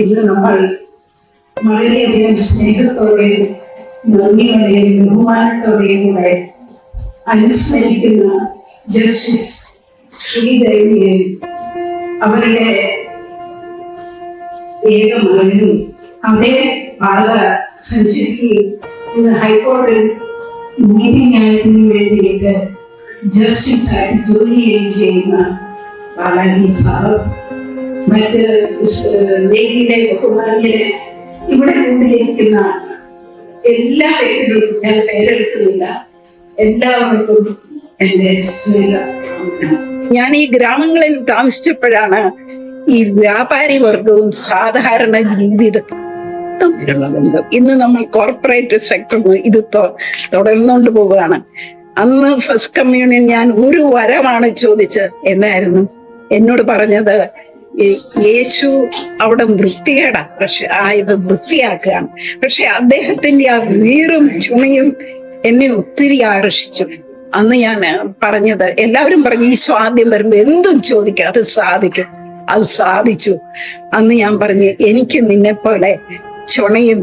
ഇന്ന് നമ്മൾ വളരെയധികം സ്നേഹത്തോടെയും നന്ദിയോടെയും ബഹുമാനത്തോടെയും കൂടെ അനുസ്മരിക്കുന്ന ജസ്റ്റിസ് ശ്രീദേവിയെ അവരുടെ ഏകമകനും അതേ പാത സഞ്ചരിക്കുകയും ഇന്ന് ഹൈക്കോടതിയിൽ നീതിന്യായത്തിന് വേണ്ടിയിട്ട് ജസ്റ്റിസായി ജോലി ചെയ്യുന്ന ബാലാജി സാറ്, മറ്റ് നീതിയിലെ ബഹുമാനിയെ ഇവിടെ കൊണ്ടിരിക്കുന്ന എല്ലാ വ്യക്തികൾക്കും ഞാൻ പേരെടുക്കുന്നില്ല, എല്ലാവർക്കും എന്റെ സ്നേഹം. ഞാൻ ഈ ഗ്രാമങ്ങളിൽ താമസിച്ചപ്പോഴാണ് ഈ വ്യാപാരി വർഗവും സാധാരണ ജീവിതത്തിൽ തമ്മിലുള്ള ബന്ധം. ഇന്ന് നമ്മൾ കോർപ്പറേറ്റ് സെക്ടറിൽ ഇത് തുടർന്നുകൊണ്ട് പോവുകയാണ്. അന്ന് ഫസ്റ്റ് കമ്മ്യൂണിയൻ ഞാൻ ഒരു വരമാണ് ചോദിച്ചത്. എന്നായിരുന്നു എന്നോട് പറഞ്ഞത്? യേശു അവിടെ വൃത്തികേടാ, പക്ഷെ ഇത് വൃത്തിയാക്കുകയാണ്. പക്ഷെ അദ്ദേഹത്തിന്റെ ആ വീറും ചുമയും എന്നെ ഒത്തിരി ആകർഷിച്ചു. അന്ന് ഞാൻ പറഞ്ഞത്, എല്ലാവരും പറഞ്ഞു ഈ സ്വാദ്യം വരുമ്പോ എന്തും ചോദിക്കുക, അത് സാധിക്കും. അത് സാധിച്ചു. അന്ന് ഞാൻ പറഞ്ഞു, എനിക്ക് നിന്നെ പോലെ ചുണയും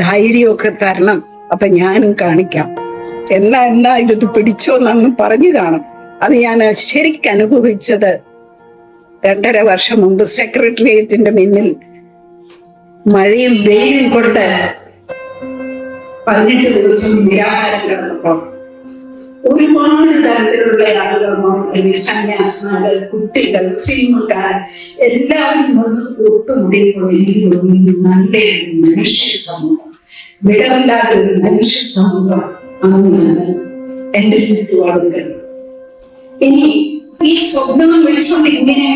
ധൈര്യവും ഒക്കെ തരണം, അപ്പൊ ഞാനും കാണിക്കാം. എന്നാ ഇത് പിടിച്ചോന്നന്ന് പറഞ്ഞു കാണും. അത് ഞാൻ ശരിക്കും അനുഭവിച്ചത് 2.5 വർഷം മുമ്പ് സെക്രട്ടേറിയറ്റിന്റെ മുന്നിൽ മഴയും വെയിലും കൊണ്ട് 18 ദിവസം നിരാഹാരം കിടന്നപ്പോൾ ഒരുപാട് തരത്തിലുള്ള ആളുകൾ, സന്യാസിമാര്, കുട്ടികൾ, സിനിമക്കാർ എല്ലാവരും ഒത്തുകൂടിയപ്പോൾ എനിക്ക് തോന്നി നല്ല മനുഷ്യ സമൂഹം, വിടവില്ലാത്ത ഒരു മനുഷ്യ സമൂഹം അങ്ങനെയാണ് എന്റെ ചുറ്റുപാടുകൾ. ഇനി ഈ സ്വപ്നം വെച്ചുകൊണ്ട് ഇങ്ങനെ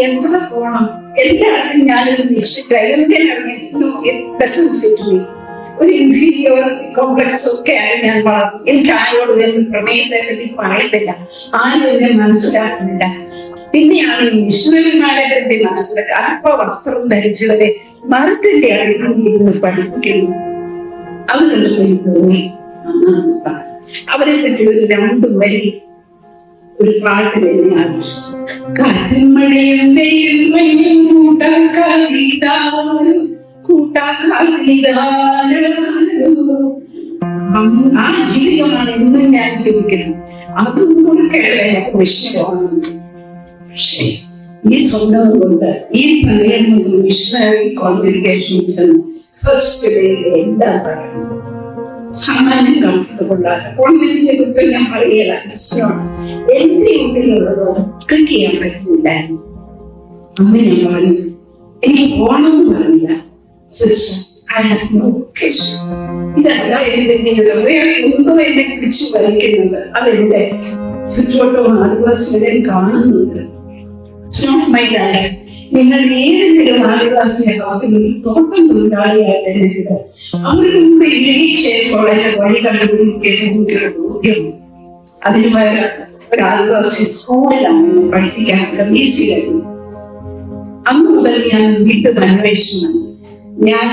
എവിടെ പോകണം, എല്ലാവരും ഞാനൊരു നിശ്ചിത ഒരു ഇൻഫീരിയർ കോംപ്ലക്സ് ഒക്കെയാണ് ഞാൻ വളർന്നു. എനിക്ക് ആരോട് പ്രമേയത്തെ പറ്റി പറയത്തില്ല, ആരും എന്നെ മനസ്സിലാക്കുന്നില്ല. പിന്നെയാണ് ഈ മിഷണറിമാരെ പറ്റി മനസ്സിലാക്കുക. അല്പ വസ്ത്രം ധരിച്ചവരെ മരത്തിന്റെ അടിയിൽ പഠിപ്പിക്കുന്നു. അത് കണ്ടപ്പോൾ എനിക്ക് തോന്നി അവരെ പറ്റി ഒരു 2 വരി ഒരു പാട്ടിൽ എന്നെ ആകർഷിച്ചു. കാറ്റും മഴയും വെയിലും മഞ്ഞും ആ ജീവിതമാണ് എന്നും ഞാൻ ജീവിക്കുന്നത്. അതും കൊടുക്കട്ടെ വിഷയമാണ്. പക്ഷേ ഈ സ്വന്തം കൊണ്ട് ഈ പ്രളയം കൊണ്ട് മിഷണറി കോൺഗ്രിഗേഷൻസ് ഫസ്റ്റ് ഡേയിൽ എന്താ പറയുന്നത്? സാമാന്യം കണ്ടിട്ട് കൊണ്ടാണ് കോൺവെന്റിന്റെ കുറ്റം ഞാൻ പറയുകയില്ല. എന്റെ ഉള്ളിലുള്ളതോ ക്ലിക്ക് ചെയ്യാൻ പറ്റുന്നില്ലായിരുന്നു. അന്ന് ഞാൻ പറഞ്ഞു, എനിക്ക് പോകണമെന്ന് പറഞ്ഞില്ല. Sister, I have no occasion. ഇതല്ല എന്റെ ജീവിതം. എന്തോ എന്നെ പിടിച്ചു വലിക്കുന്നത്. അതെന്റെ ചുറ്റുവട്ടവും ആദിവാസികളെയും കാണുന്നുണ്ട്. നിങ്ങൾ ഏതെങ്കിലും ആദിവാസി ഹൗസിൽ തോട്ടം തൊഴിലാളിയായിട്ട് അവരുടെ കൂടെ ഇടയിച്ചപ്പോൾ എന്റെ വഴി കണ്ടുപിടിക്കാൻ അതിന് ഒരു ആദിവാസി സ്കൂളിലാണ് പഠിപ്പിക്കാൻ ഈസിയായിരുന്നു. അന്ന് മുതൽ ഞാൻ വീട്ടിൽ അന്വേഷണം. ഞാൻ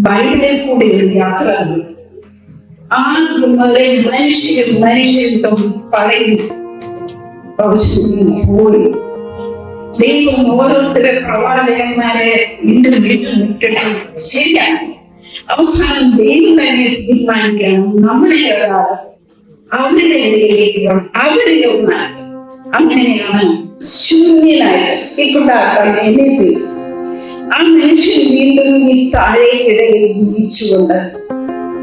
ബൈബിളിൽ കൂടി ഒരു യാത്ര നടന്നു. ആ മുതലേ മനുഷ്യരും പറയും പോയി. ദൈവം ഓരോരുത്തരെ പ്രവാചകന്മാരെ വീണ്ടും വിട്ടിട്ട് ശരിയാണ്. അവസാനം ദൈവം തന്നെ തീരുമാനിക്കണം നമ്മുടെ ഒരാൾ അവരുടെ ഇടയിലേക്ക് അവരുടെ ഒന്നാണ്. അങ്ങനെയാണ് ശൂന്യനായിട്ട് ഇക്കൊണ്ടാക്കാൻ എന്നെ പോയി. ആ മനുഷ്യൻ വീണ്ടും ഈ താഴേക്കിടയിൽ ജീവിച്ചുകൊണ്ട്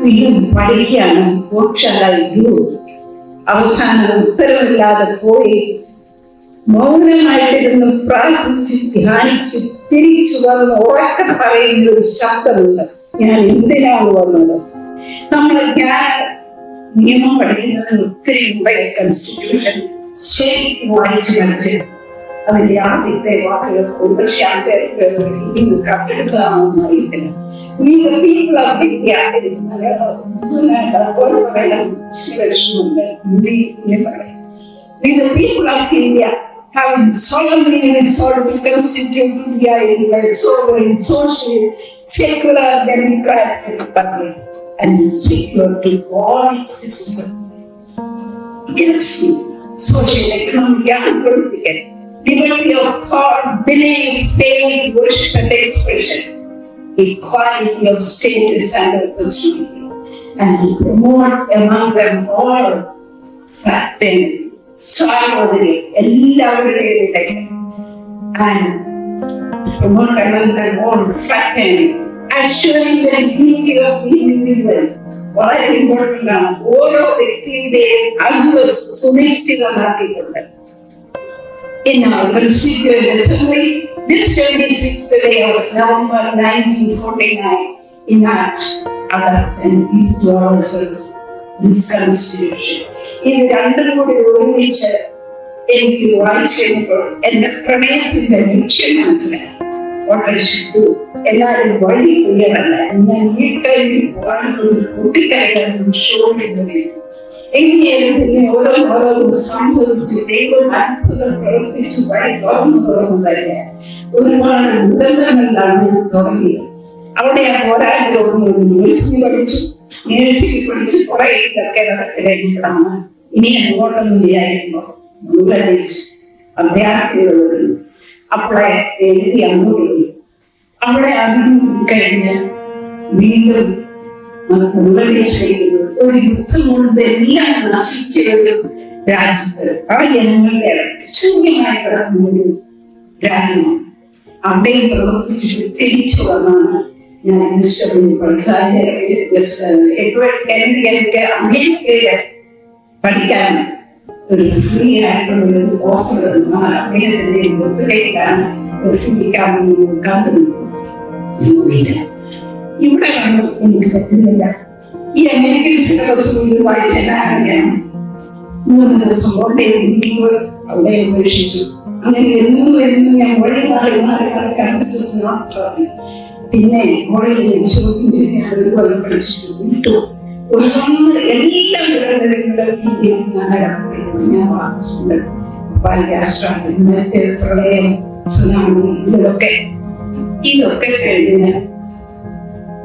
വീണ്ടും പഠിക്കാനും അവസാനം ഉത്തരവില്ലാതെ പോയി മൗനമായിട്ടിരുന്ന് പ്രാർത്ഥിച്ച് ധ്യാനിച്ച് തിരിച്ചു വന്ന് ഉറക്കെ പറയുന്ന ഒരു ശബ്ദമുണ്ട്, ഞാൻ എന്തിനാണ് വന്നത്? നമ്മൾ നിയമം പഠിക്കുന്നതിന് ഒത്തിരി മുമ്പേ കോൺസ്റ്റിറ്റ്യൂഷൻ ശരിക്കും വായിച്ചു മനസ്സിൽ അതിന്റെ ആദ്യത്തെ വാക്കുകൾ ഒരുപക്ഷെ ആൾക്കാർക്ക് കട്ടെടുക്കാമെന്ന് അറിയത്തില്ല. Have solemnly resolved to constitute India a sovereign, social, secular, democratic republic and secure to all its citizens. Justly, social, economic, and political, liberty of thought, belief, faith, worship, and expression, equality of status and opportunity, and to promote among them all fraternity, സാഹോദര്യം എല്ലാവരുടെയും ഇടയിൽ, and promote among them all fraternity, assuring the dignity of the individual. വളരെ important ആണ്. ഓരോ വ്യക്തിയുടെയും അംഗം സുനിശ്ചിതമാക്കിയിട്ടുണ്ട്. In our Constituent Assembly, this 26th day of November 1949, enact, adopt and give to ourselves this Constitution. ഇത് രണ്ടും കൂടി ഒരുമിച്ച് എനിക്ക് വായിച്ചു കഴിഞ്ഞപ്പോൾ എന്റെ പ്രണയത്തിന്റെ ലക്ഷ്യം മനസ്സിലായി. What I should do. എല്ലാവരും വഴി ക്ലിയറല്ല. ഞാൻ ഈ കഴിഞ്ഞ് കുട്ടിക്കാരും ഷോയിടുന്നത് എങ്ങനെയാലും പിന്നെ ഓരോന്നും സംഭവിച്ചു. ദൈവം അത്ഭുതം പ്രവർത്തിച്ചു വഴി തുറന്നതല്ല. ഒരുപാട് ദുരന്തങ്ങളിലാണ് തുടങ്ങിയത്. അവിടെ ആ പോരാട്ടം നേഴ്സിംഗ് പഠിച്ചു. നേഴ്സിംഗ് പഠിച്ച് കുറെ ഇതൊക്കെ കഴിഞ്ഞിട്ടാണ് ഇനി അങ്ങോട്ടൊന്നും വിചാരിക്കുമ്പോൾ അഭ്യാർത്ഥികളോട് അപ്ലൈ എഴുതി അങ്ങോട്ട് അവിടെ അതിന് കഴിഞ്ഞ് വീണ്ടും ഒരു യുദ്ധം കൊണ്ട് എല്ലാം നശിച്ച ഒരു രാജ്യത്ത് ആ ജനങ്ങളുടെ ശൂന്യമായി കിടക്കുന്ന ഒരു രാജ്യമാണ്. അവിടെയും പ്രവർത്തിച്ചിട്ട് തിരിച്ചു വന്നാണ് ഞാൻ എനിക്ക് അമേരിക്കയിൽ പഠിക്കാൻ ഒരു ഫ്രീ ആയിട്ടുള്ള ഒരു ഓഫർ അദ്ദേഹത്തിന്റെ മുദ്രയിലാണ് ഇവിടെ എനിക്ക് പറ്റുന്നില്ല. ഈ അമേരിക്കൻ സിലബസ് വായിച്ചാൽ 3 ദിവസം അവിടെ അപേക്ഷിച്ചു. അങ്ങനെ എന്നും ഞാൻ വഴി മാറി പിന്നെ കോളേജിൽ ചോദ്യം ചെയ്യാൻ ഒരുപാട് പഠിച്ചിട്ട് വിട്ടു. ഒരുപാട് എല്ലാ ഞാൻ വാങ്ങിച്ചിട്ടുണ്ട്. പ്രളയം, സുനാമി, ഇതൊക്കെ കഴിഞ്ഞ്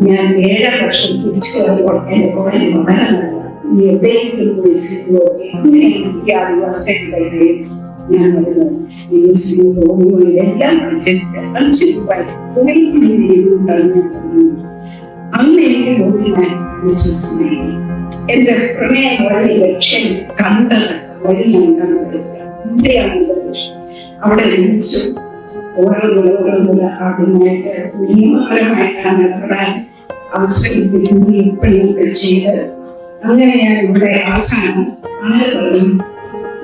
ഞാൻ 7 വർഷം തിരിച്ചു വരുമ്പോൾ എന്റെ കോളേജിൽ വളരെ നല്ല എവിടെയെങ്കിലും പോയി ആദിവാസികളുടെ ഞാൻ വരുന്നത് എല്ലാം അന്ന് എനിക്ക് ബോധ്യമായി എന്റെ പ്രണയം വഴി ലക്ഷ്യം കണ്ടത് വഴി ഞാൻ കണ്ടത് അവിടെ ജനിച്ചു. ഓരോന്നില ആദ്യമായിട്ട് നിയമപരമായിട്ടാണ് ഇടപെടാൻ അവസരം ഇപ്പോഴൊക്കെ ചെയ്ത് അങ്ങനെ ഞാൻ ഇവിടെ അവസാനം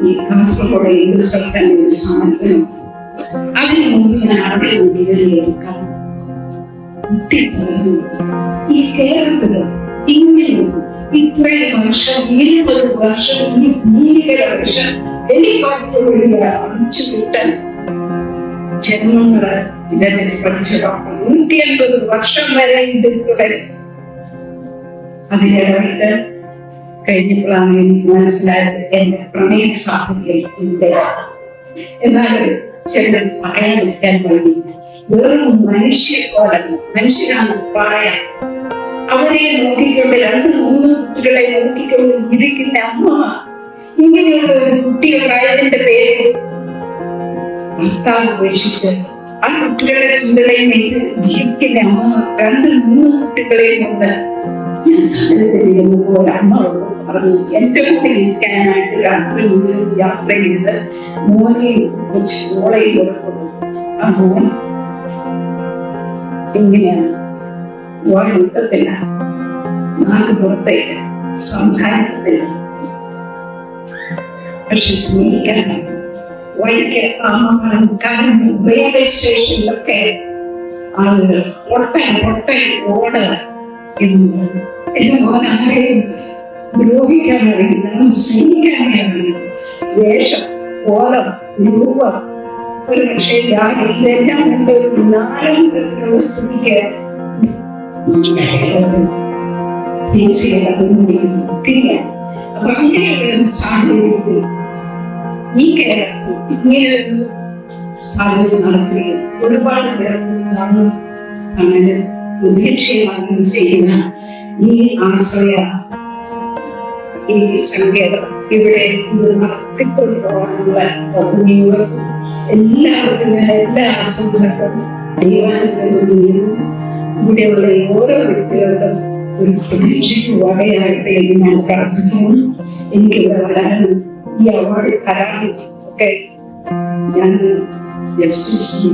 ഈ കാസർഗോഡ് ഹിന്ദു സർക്കാരിന്റെ ഒരു സമരത്തിനും അതിനു മുമ്പ് ഞാൻ അവിടെ കയറിയെടുക്കാൻ ഈ കേരളത്തില് ഇങ്ങനെ ഇത്രയും വർഷം 20 വർഷം ഈ ഭീകര വർഷം ഹെലികോപ്റ്റർ വഴി അടിച്ചുവിട്ടാൻ ജന്മങ്ങള് ഇതെന്നെ പഠിച്ചോ 150 വർഷം വരെ ഇത് തുടരും. അതിനിടവിട്ട് കഴിഞ്ഞപ്പോഴാണ് എനിക്ക് മനസ്സിലായത് എന്റെ പ്രണയ സാഹചര്യം. എന്നാൽ ചിലർ പറയാതിരിക്കാൻ വേണ്ടി വെറും മനുഷ്യനാണ് പറയാൻ അവരെ നോക്കിക്കൊണ്ട് 2-3 കുട്ടികളെ നോക്കിക്കൊണ്ട് ഇരിക്കുന്ന അമ്മ ഇങ്ങനെയുള്ള ഒരു കുട്ടികളായതിന്റെ പേര് ഭർത്താവ് ഉപേക്ഷിച്ച് ആ കുട്ടികളുടെ ചുണ്ടലയും ജീവിക്കുന്ന അമ്മ 2-3 കുട്ടികളെയും കൊണ്ട് ഞാൻ സഹനത്തിലിരുന്നപ്പോൾ അമ്മയോട് പറഞ്ഞു എന്റെ കൂടെ ഇരിക്കാനായിട്ട് രാത്രി മുഴുവൻ യാത്ര ചെയ്ത് മോനെ വെച്ച് മോളയിൽ കൊടുക്കുന്നു. ആ മോൻ ഇങ്ങനെയാണ് യുദ്ധത്തില്ല, നാട് പുറത്തേക്ക് സംസാരത്തില്ല, പക്ഷെ സ്നേഹിക്കാൻ വഴിക്ക് ആമങ്ങളും കാരണം റെയിൽവേ സ്റ്റേഷനിലൊക്കെ ആളുകൾ പൊട്ടൻ ഓട് എന്റെ മോനാരെയും ദ്രോഹിക്കാൻ അറിയില്ല, സ്നേഹിക്കാൻ അറിയില്ല. വേഷം, കോലം, രൂപം ഒരു പക്ഷേ ഇതെല്ലാം കൊണ്ട് 4 സ്ഥിതിക്ക് അപ്പൊ അങ്ങനെയുള്ള സാഹചര്യത്തിൽ ഈ കേരളത്തിൽ ഇങ്ങനെയൊരു സാഹചര്യം നടക്കുകയും ഒരുപാട് പേർക്ക് അങ്ങനെ ഉദ്ദേശമാകുകയും ചെയ്യുന്ന ഈ ആശ്രയ ഈ സങ്കേതം ഇവിടെ നടത്തിക്കൊണ്ടുപോകാനുള്ള എല്ലാവർക്കും എല്ലാ ആശംസകളും ദൈവാനുഗ്രഹം ഇവിടെയുള്ള ഓരോ വ്യക്തികൾക്കും ഒരു പ്രതീക്ഷയ്ക്ക് വകയാകട്ടെ എന്ന് ഞാൻ പ്രാർത്ഥിക്കുന്നു. എനിക്കിവിടെ വരാനും ഈ അവാർഡ് തരാനും ഒക്കെ ഞാൻ ജസ്റ്റിസ്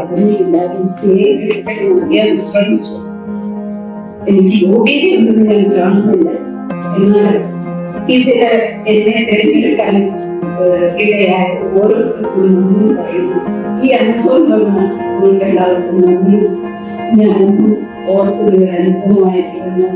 അറിഞ്ഞില്ലാരും അറിയാൻ ശ്രമിച്ചു. എനിക്ക് യോഗ്യതയൊന്നും ഞാൻ കാണുന്നില്ല. എന്നാൽ ഇതില് എന്നെ തിരഞ്ഞെടുക്കാൻ ഇടയായ ഓരോരുത്തർക്കും നന്ദി പറയുന്നു. ഈ അനുഭവം തന്ന നിങ്ങൾക്കെല്ലാവർക്കും നന്ദി. ഞാൻ ഓർത്തൊരു അനുഭവമായിട്ട് പറഞ്ഞു.